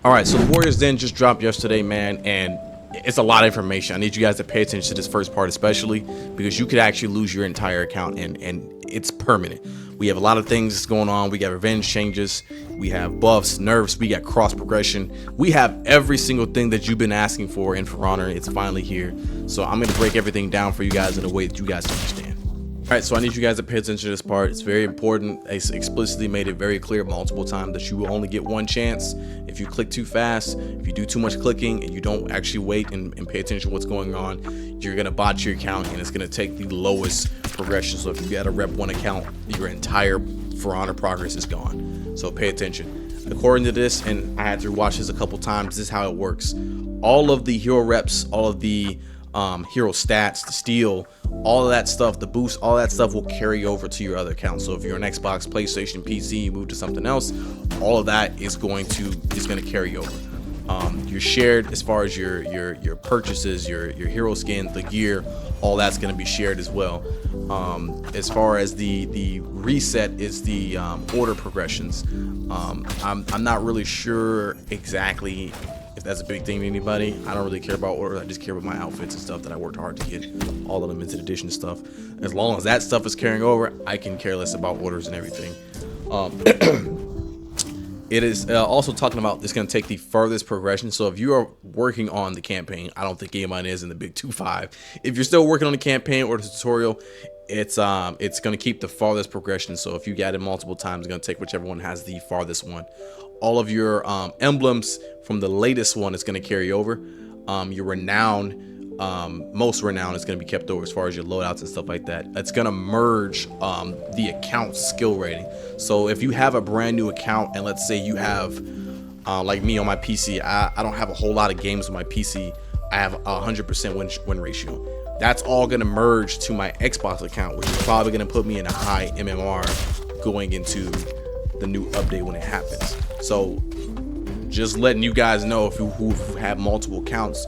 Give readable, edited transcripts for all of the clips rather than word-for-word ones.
All right, so the Warriors Den just dropped yesterday, man, and it's a lot of information. I need you guys to pay attention to this first part, especially because you could actually lose your entire account, and it's permanent. We have a lot of things going on. We got revenge changes, we have buffs, nerfs, we got cross progression. We have every single thing that you've been asking for in For Honor. It's finally here. So I'm going to break everything down for you guys in a way that you guys can understand. All right, so I need you guys to pay attention to this part. It's very important. I explicitly made it very clear multiple times that you will only get one chance. If you click too fast, if you do too much clicking, and you don't actually wait and pay attention to what's going on, you're gonna botch your account, and it's gonna take the lowest progression. So if you got a Rep 1 account, your entire For Honor progress is gone. So pay attention. According to this, and I had to watch this a couple times, this is how it works. All of the hero reps, all of the hero stats, the steal, all of that stuff, the boost, all that stuff will carry over to your other accounts. So if you're an Xbox, PlayStation, PC, you move to something else, all of that is going to carry over. You're shared as far as your purchases, your hero skin, the gear, all that's going to be shared as well. As far as the reset is the order progressions. I'm not really sure exactly if that's a big thing to anybody. I don't really care about order. I just care about my outfits and stuff that I worked hard to get, all of them into edition stuff. As long as that stuff is carrying over, I can care less about orders and everything. It is also talking about it's going to take the furthest progression. So if you are working on the campaign, I don't think anybody is in the big 2.5. If you're still working on the campaign or the tutorial, it's going to keep the farthest progression. So if you got it multiple times, it's going to take whichever one has the farthest one. All of your emblems from the latest one is going to carry over. Your renown, most renown is going to be kept over as far as your loadouts and stuff like that. It's going to merge the account skill rating. So if you have a brand new account, and let's say you have like me on my PC, I don't have a whole lot of games on my PC. I have 100% win ratio. That's all going to merge to my Xbox account, which is probably going to put me in a high MMR going into the new update when it happens. So just letting you guys know, if you who have multiple accounts,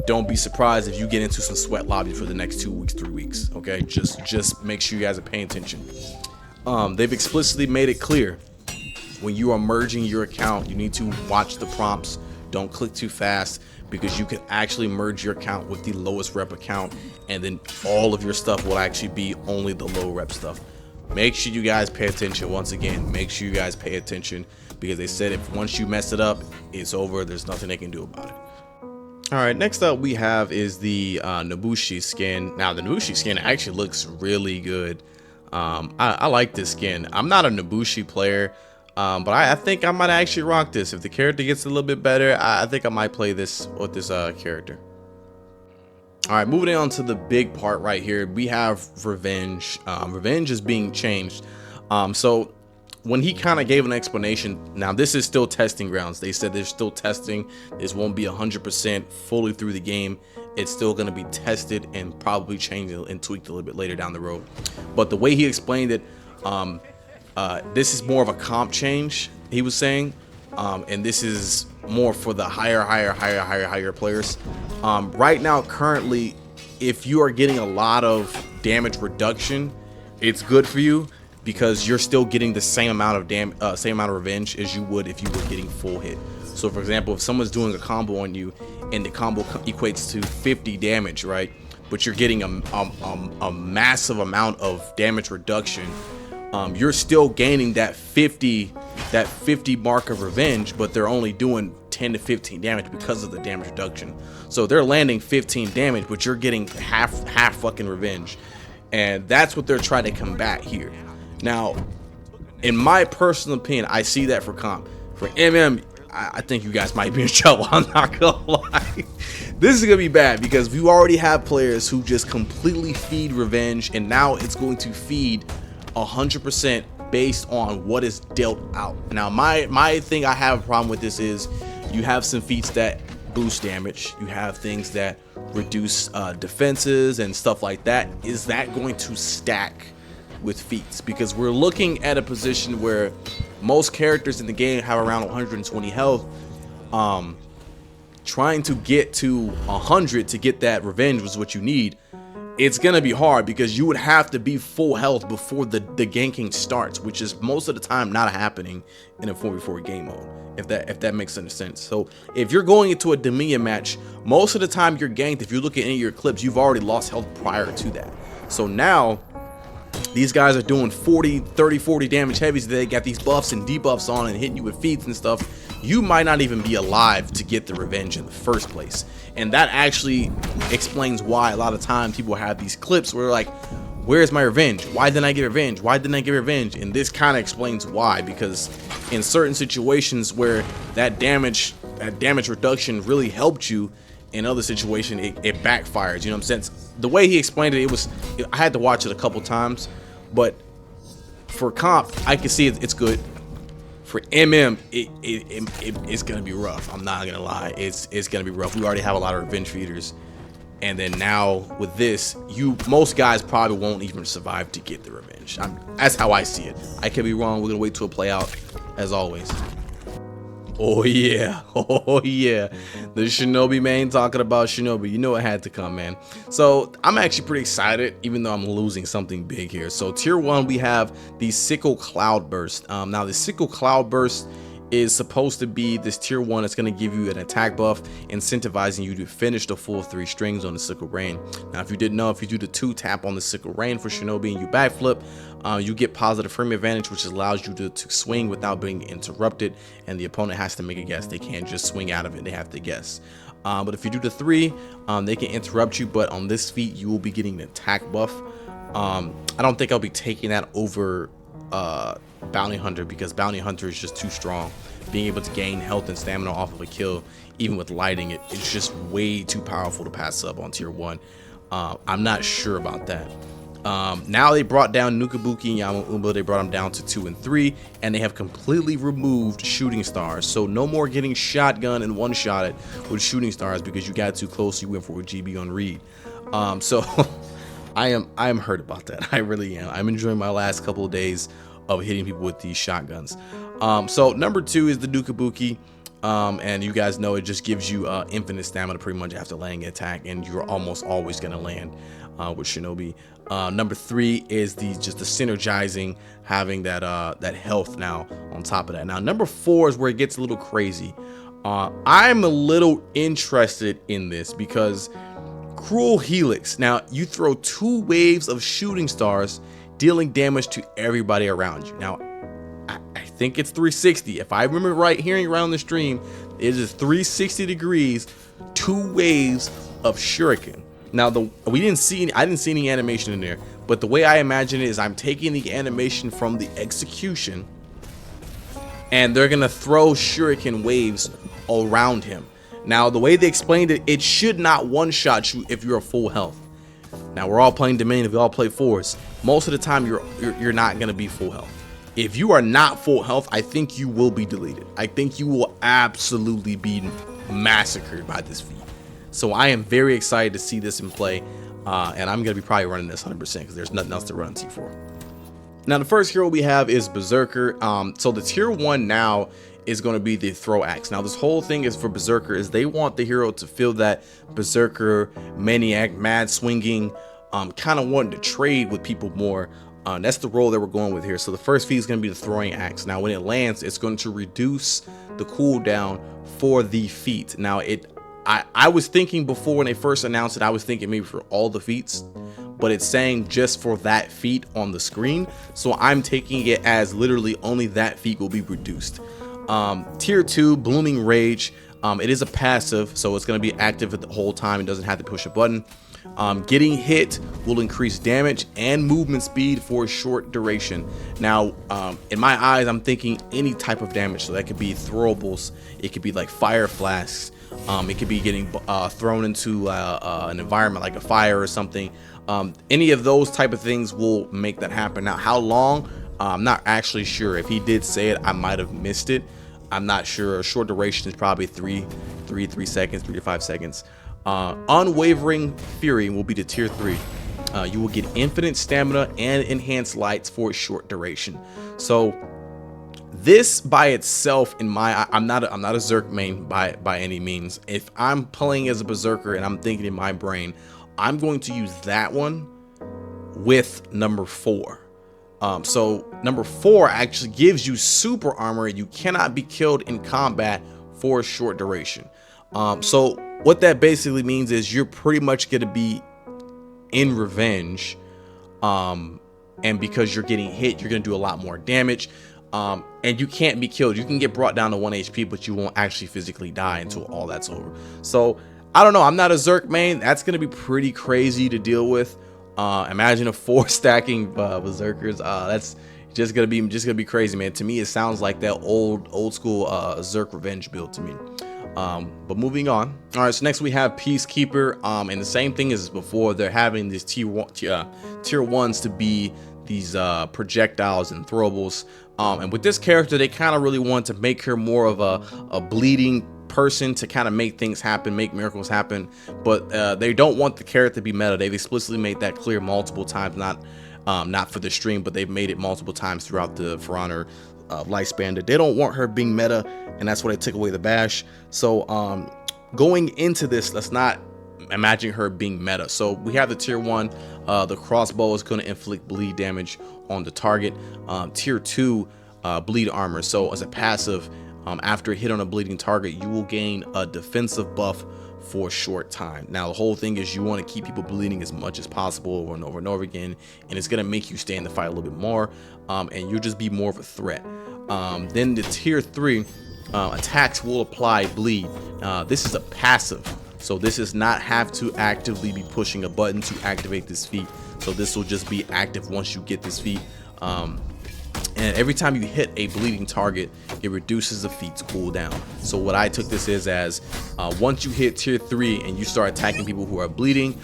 don't be surprised if you get into some sweat lobbies for the next 2 weeks, 3 weeks. Okay, just make sure you guys are paying attention. They've explicitly made it clear when you are merging your account, you need to watch the prompts. Don't click too fast, because you can actually merge your account with the lowest rep account, and then all of your stuff will actually be only the low rep stuff. Make sure you guys pay attention. Once again, make sure you guys pay attention, because they said if once you mess it up, it's over. There's nothing they can do about it. All right, next up we have is the Nobushi skin. Now the Nobushi skin actually looks really good. I like this skin. I'm not a Nobushi player, but I think I might actually rock this. If the character gets a little bit better, I think I might play this with this character. All right, moving on to the big part right here, we have revenge. Revenge is being changed. So when he kind of gave an explanation, now this is still testing grounds. They said they're still testing. This won't be 100% fully through the game. It's still going to be tested and probably changed and tweaked a little bit later down the road. But the way he explained it, this is more of a comp change, he was saying, and this is more for the higher players. Right now, currently, if you are getting a lot of damage reduction, it's good for you, because you're still getting the same amount of revenge as you would if you were getting full hit. So for example, if someone's doing a combo on you and the combo equates to 50 damage, right, but you're getting a massive amount of damage reduction, you're still gaining that 50 mark of revenge, but they're only doing 10 to 15 damage because of the damage reduction. So they're landing 15 damage, but you're getting half fucking revenge, and that's what they're trying to combat here. Now, in my personal opinion, I see that for comp. For MM, I think you guys might be in trouble. I'm not gonna lie. This is gonna be bad, because we already have players who just completely feed revenge, and now it's going to feed 100% based on what is dealt out. Now, my thing I have a problem with this is you have some feats that boost damage. You have things that reduce defenses and stuff like that. Is that going to stack with feats? Because we're looking at a position where most characters in the game have around 120 health. Trying to get to 100 to get that revenge was what you need. it's gonna be hard because you would have to be full health before the ganking starts, which is most of the time not happening in a 4v4 game mode, if that makes any sense. So if you're going into a Dominion match, most of the time you're ganked. If you look at any of your clips, you've already lost health prior to that. So now these guys are doing 40 damage heavies. They got these buffs and debuffs on and hitting you with feeds and stuff. You might not even be alive to get the revenge in the first place. And that actually explains why a lot of times people have these clips where they're like, where's my revenge? Why didn't I get revenge? Why didn't I get revenge? And this kind of explains why, because in certain situations where that damage reduction really helped you, in other situations it backfires. You know what I'm saying? The way he explained it, I had to watch it a couple times, but for comp I can see it's good. For MM, it's gonna be rough. I'm not gonna lie, it's gonna be rough. We already have a lot of revenge feeders, and then now with this, most guys probably won't even survive to get the revenge. That's how I see it. I could be wrong. We're gonna wait till it play out, as always. Oh yeah, oh yeah, the Shinobi main talking about Shinobi. You know it had to come, man. So I'm actually pretty excited, even though I'm losing something big here. So tier 1, we have the Sickle Cloudburst. Now the Sickle Cloudburst is supposed to be this tier 1. It's going to give you an attack buff, incentivizing you to finish the full 3 strings on the Sickle Rain. Now if you didn't know, if you do the 2 tap on the Sickle Rain for Shinobi and you backflip, you get positive frame advantage, which allows you to swing without being interrupted, and the opponent has to make a guess. They can't just swing out of it, they have to guess. But if you do the 3, they can interrupt you, but on this feat you will be getting an attack buff. I don't think I'll be taking that over Bounty Hunter, because Bounty Hunter is just too strong. Being able to gain health and stamina off of a kill, even with lighting it, it's just way too powerful to pass up on tier 1. I'm not sure about that. Now they brought down Nukabuki and Yamaumba. They brought them down to 2 and 3, and they have completely removed shooting stars. So no more getting shotgun and one-shotted with shooting stars because you got too close. You went for a GB on read. So I am hurt about that. I really am. I'm enjoying my last couple of days of hitting people with these shotguns. So number 2 is the Nukabuki. And you guys know it just gives you infinite stamina pretty much after landing an attack, and you're almost always gonna land with Shinobi. Number 3 is just the synergizing, having that health now on top of that. Now number 4 is where it gets a little crazy. I'm a little interested in this because Cruel Helix. Now you throw 2 waves of shooting stars, dealing damage to everybody around you. Now I think it's 360. If I remember right, hearing around the stream, it is 360 degrees, 2 waves of shuriken. Now I didn't see any animation in there, but the way I imagine it is I'm taking the animation from the execution, and they're gonna throw shuriken waves around him. Now the way they explained it, it should not one-shot you if you're at full health. Now we're all playing Dominion, if we all play 4s, most of the time you're not gonna be full health. If you are not full health, I think you will be deleted. I think you will absolutely be massacred by this feat. So I am very excited to see this in play, and I'm going to be probably running this 100% because there's nothing else to run T4. Now the first hero we have is Berserker. So the tier 1 now is going to be the throw axe. Now this whole thing is for Berserker, is they want the hero to feel that Berserker, maniac, mad swinging, kind of wanting to trade with people more. That's the role that we're going with here. So the first feat is going to be the throwing axe. Now when it lands, it's going to reduce the cooldown for the feat. Now I was thinking before when they first announced it, I was thinking maybe for all the feats, but it's saying just for that feat on the screen. So I'm taking it as literally only that feat will be reduced. Tier 2, Blooming Rage. It is a passive, so it's going to be active the whole time. It doesn't have to push a button. Getting hit will increase damage and movement speed for a short duration. Now, in my eyes, I'm thinking any type of damage. So that could be throwables. It could be like fire flasks. It could be getting thrown into an environment like a fire or something. Any of those type of things will make that happen. Now, how long? I'm not actually sure. If he did say it, I might have missed it. I'm not sure. A short duration is probably 3 seconds, 3 to 5 seconds. Unwavering Fury will be the tier 3. You will get infinite stamina and enhanced lights for a short duration. So this by itself, I'm not a Zerk main by any means. If I'm playing as a Berserker and I'm thinking in my brain, I'm going to use that one with number 4. So number 4 actually gives you super armor. You cannot be killed in combat for a short duration. So what that basically means is you're pretty much going to be in revenge. And because you're getting hit, you're going to do a lot more damage. And you can't be killed. You can get brought down to 1 HP, but you won't actually physically die until all that's over. So I don't know. I'm not a Zerk main. That's going to be pretty crazy to deal with. Imagine a 4 stacking Berserkers. That's just gonna be crazy, man. To me, it sounds like that old school Zerk revenge build to me. But moving on. All right, so next we have Peacekeeper. And the same thing as before. They're having these tier 1s to be these projectiles and throwables. And with this character, they kind of really want to make her more of a bleeding person to kind of make things happen, make miracles happen. But they don't want the character to be meta. They've explicitly made that clear multiple times, not for the stream, but they've made it multiple times throughout the For Honor lifespan that they don't want her being meta, and that's why they took away the bash. So going into this, let's not imagine her being meta. So we have the tier 1, the crossbow is going to inflict bleed damage on the target. Tier 2, bleed armor. So as a passive, after a hit on a bleeding target, you will gain a defensive buff for a short time. Now the whole thing is you want to keep people bleeding as much as possible over and over again, and it's going to make you stay in the fight a little bit more, and you'll just be more of a threat. Then the tier 3, attacks will apply bleed. This is a passive, so this does not have to actively be pushing a button to activate this feat. So this will just be active once you get this feat. And every time you hit a bleeding target, it reduces the feat's cooldown. So what I took this as once you hit tier 3 and you start attacking people who are bleeding,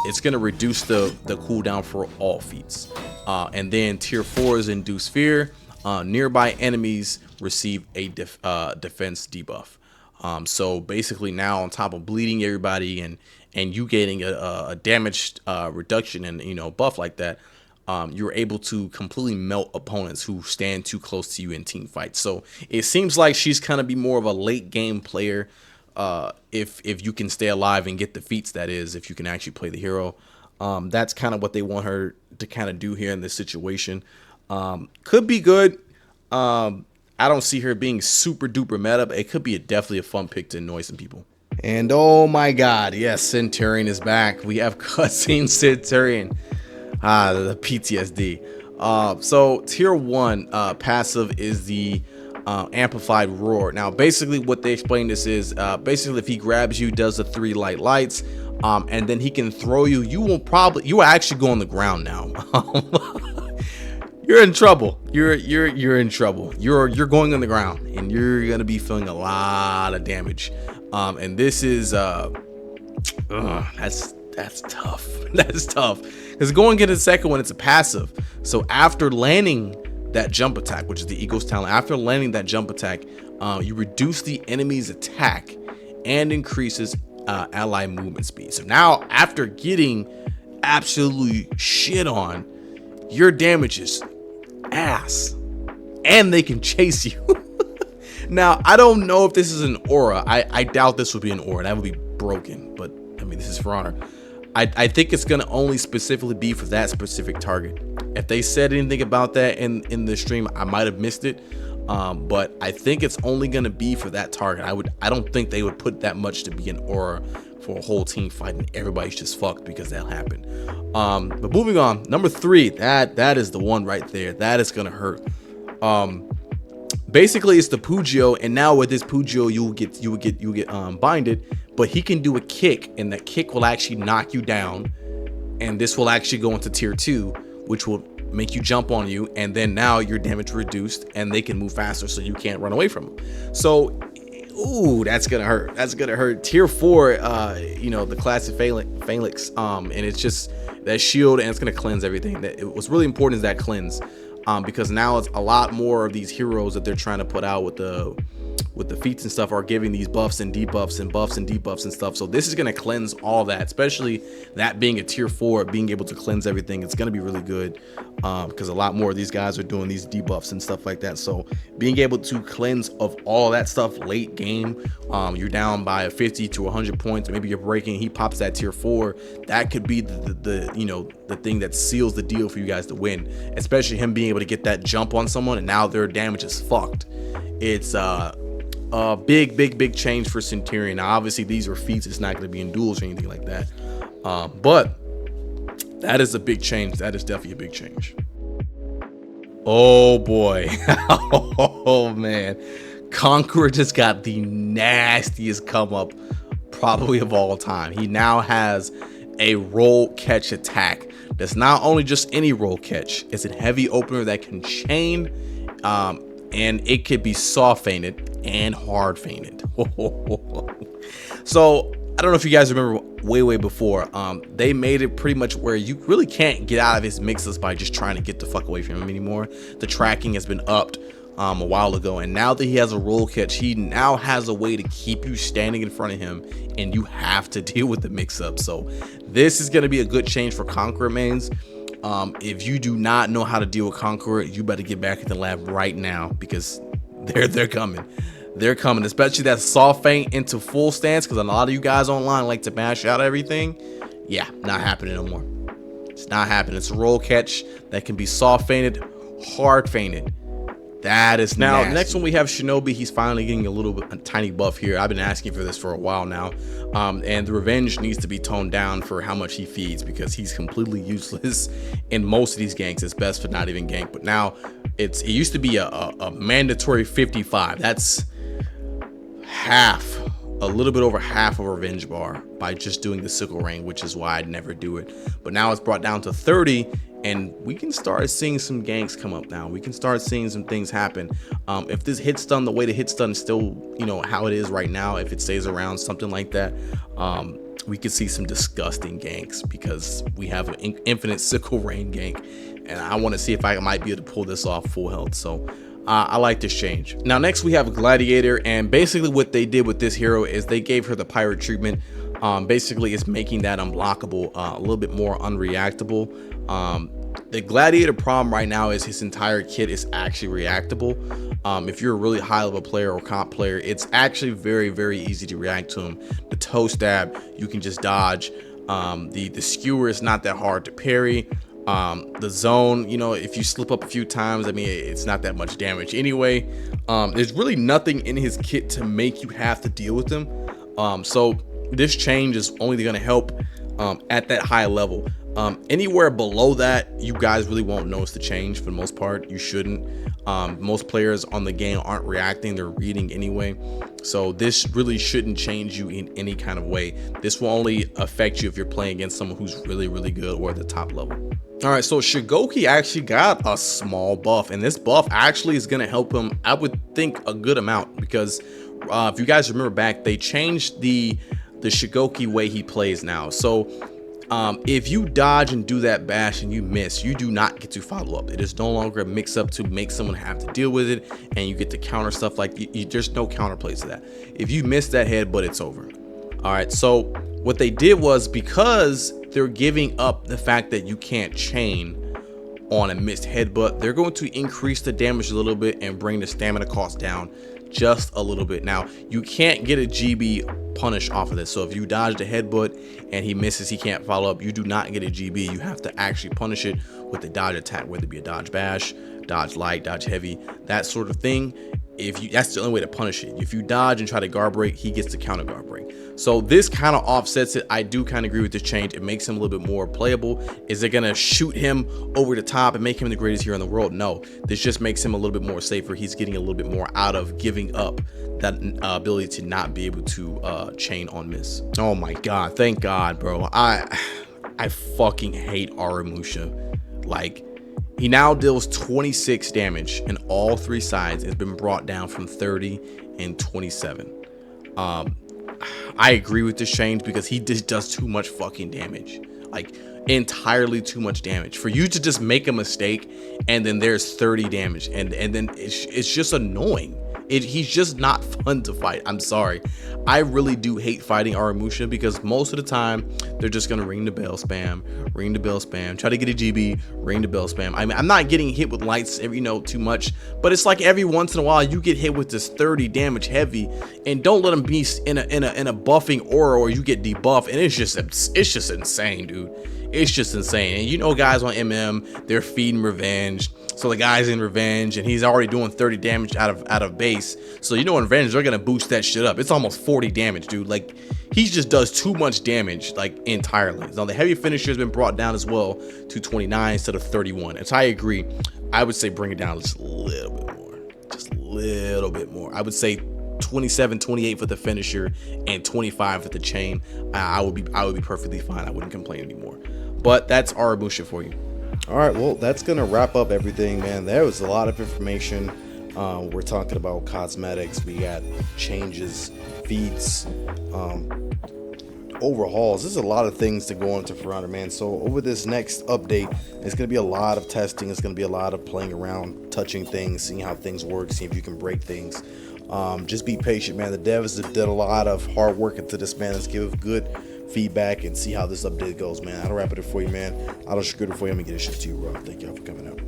it's going to reduce the cooldown for all feats. And then tier 4 is Induce Fear. Nearby enemies receive a defense debuff. So basically now, on top of bleeding everybody and you getting a damage reduction and buff like that, you're able to completely melt opponents who stand too close to you in team fights. So it seems like she's kind of be more of a late game player, if you can stay alive and get the feats, that is, if you can actually play the hero. That's kind of what they want her to kind of do here in this situation. Could be good. I don't see her being super duper meta, but it could be definitely a fun pick to annoy some people. And oh my god, yes, Centurion is back. We have cutscene Centurion. The PTSD. So tier 1 passive is the amplified roar. Now basically what they explain this is basically if he grabs you, does the 3 lights, and then he can throw you. You will actually go on the ground now. You're in trouble. You're in trouble. You're going on the ground and you're gonna be feeling a lot of damage. And this is that's tough. That's tough. Because going into the second one, it's a passive. So after landing that jump attack, which is the Ego's talent, after landing that jump attack, you reduce the enemy's attack and increases ally movement speed. So now after getting absolutely shit on, your damage is ass. And they can chase you. Now, I don't know if this is an aura. I doubt this would be an aura. That would be broken. But, I mean, this is For Honor. I think it's going to only specifically be for that specific target. If they said anything about that in the stream, I might have missed it. But I think it's only going to be for that target. I don't think they would put that much to be an aura for a whole team fight and everybody's just fucked, because that'll happen. But moving on, number 3, that is the one right there. That is going to hurt. Basically it's the Pugio, and now with this Pugio you will get binded, but he can do a kick, and that kick will actually knock you down, and this will actually go into tier 2, which will make you jump on you, and then now your damage reduced and they can move faster so you can't run away from them. So ooh, that's gonna hurt. That's gonna hurt. Tier 4, the classic phalanx, and it's just that shield, and it's gonna cleanse everything. What's really important is that cleanse. Because now it's a lot more of these heroes that they're trying to put out with the with the feats and stuff are giving these buffs and debuffs and buffs and debuffs and stuff. So this is going to cleanse all that, especially that being a tier 4, being able to cleanse everything. It's going to be really good because a lot more of these guys are doing these debuffs and stuff like that. So being able to cleanse of all that stuff late game, you're down by 50 to 100 points, maybe you're breaking, he pops that tier 4, that could be the you know, the thing that seals the deal for you guys to win, especially him being able to get that jump on someone and now their damage is fucked. It's a big change for Centurion. Now obviously these are feats, it's not going to be in duels or anything like that, but that is a big change. That is definitely a big change. Oh boy. Oh man, Conqueror just got the nastiest come up probably of all time. He now has a roll catch attack that's not only just any roll catch, it's a heavy opener that can chain, and it could be soft fainted and hard fainted. So I don't know if you guys remember way before, they made it pretty much where you really can't get out of his mixes by just trying to get the fuck away from him anymore. The tracking has been upped a while ago, and now that he has a roll catch, he now has a way to keep you standing in front of him and you have to deal with the mix-up. So this is going to be a good change for Conqueror mains. If you do not know how to deal with Conqueror, you better get back in the lab right now, because they're coming. They're coming, especially that soft feint into full stance, because a lot of you guys online like to mash out everything. Yeah, not happening no more. It's not happening. It's a roll catch that can be soft feinted, hard feinted. That is now nasty. Next one we have Shinobi. He's finally getting a tiny buff here. I've been asking for this for a while now, and the revenge needs to be toned down for how much he feeds, because he's completely useless in most of these ganks. It's best for not even gank, but now it used to be a mandatory 55. That's half, a little bit over half of a revenge bar by just doing the sickle ring, which is why I'd never do it. But now it's brought down to 30, and we can start seeing some ganks come up now. We can start seeing some things happen. If this hit stun, the way the hit stun is still, you know, how it is right now, if it stays around something like that, we could see some disgusting ganks, because we have an infinite sickle rain gank, and I want to see if I might be able to pull this off full health. So I like this change. Now next we have Gladiator, and basically what they did with this hero is they gave her the pirate treatment. Basically it's making that unblockable, a little bit more unreactable. The Gladiator problem right now is his entire kit is actually reactable. If you're a really high level player or comp player, it's actually very easy to react to him. The toe stab, you can just dodge. The skewer is not that hard to parry. The zone, you know, if you slip up a few times, I mean, it's not that much damage anyway. There's really nothing in his kit to make you have to deal with him. So this change is only going to help at that high level. Anywhere below that, you guys really won't notice the change. For the most part, you shouldn't. Most players on the game aren't reacting, they're reading anyway. So this really shouldn't change you in any kind of way. This will only affect you if you're playing against someone who's really good or at the top level. All right, so Shigoki actually got a small buff, and this buff actually is going to help him, I would think, a good amount, because if you guys remember back, they changed the Shigoki way he plays now. So if you dodge and do that bash and you miss, you do not get to follow up. It is no longer a mix up to make someone have to deal with it, and you get to counter stuff like there's no counter plays to that. If you miss that headbutt, it's over. All right, so what they did was, because they're giving up the fact that you can't chain on a missed headbutt, they're going to increase the damage a little bit and bring the stamina cost down just a little bit. Now you can't get a GB punish off of this, so if you dodge the headbutt and he misses, he can't follow up, you do not get a GB. You have to actually punish it with the dodge attack, whether it be a dodge bash, dodge light, dodge heavy, that sort of thing. That's the only way to punish it. If you dodge and try to guard break, he gets to counter guard break. So this kind of offsets it. I do kind of agree with this change. It makes him a little bit more playable. Is it gonna shoot him over the top and make him the greatest hero in the world? No, this just makes him a little bit more safer. He's getting a little bit more out of giving up that ability to not be able to chain on miss. Oh my god, thank god, bro. I fucking hate Aramusha. Like, he now deals 26 damage in all three sides. It's been brought down from 30 and 27. I agree with this change, because he just does too much fucking damage, like entirely too much damage for you to just make a mistake and then there's 30 damage, and then it's just annoying. He's just not fun to fight. I'm sorry. I really do hate fighting Aramusha because most of the time they're just gonna ring the bell spam, try to get a GB, ring the bell spam. I mean, I'm not getting hit with lights every, too much, but it's like every once in a while you get hit with this 30 damage heavy, and don't let them be in a buffing aura or you get debuff, and it's just insane, dude. It's just insane. And guys on MM, they're feeding revenge. So the guy's in revenge and he's already doing 30 damage out of base. So in revenge, they're gonna boost that shit up. It's almost 40 damage, dude. Like, he just does too much damage, like, entirely. Now the heavy finisher has been brought down as well to 29 instead of 31. And so I agree. I would say bring it down just a little bit more. Just a little bit more. I would say 27, 28 for the finisher and 25 for the chain. I would be perfectly fine. I wouldn't complain anymore. But that's Aramusha for you. All right, well, that's gonna wrap up everything, man. There was a lot of information. We're talking about cosmetics, we got changes, feats, overhauls. There's a lot of things to go into For Honor, man. So over this next update, it's gonna be a lot of testing. It's gonna be a lot of playing around, touching things, seeing how things work, seeing if you can break things. Just be patient, man. The devs did a lot of hard work into this, man. Let's give good feedback and see how this update goes, man. I'll wrap it up for you, man. I'll sugar it for you. I'm gonna get a shit to you, bro. Thank y'all for coming out.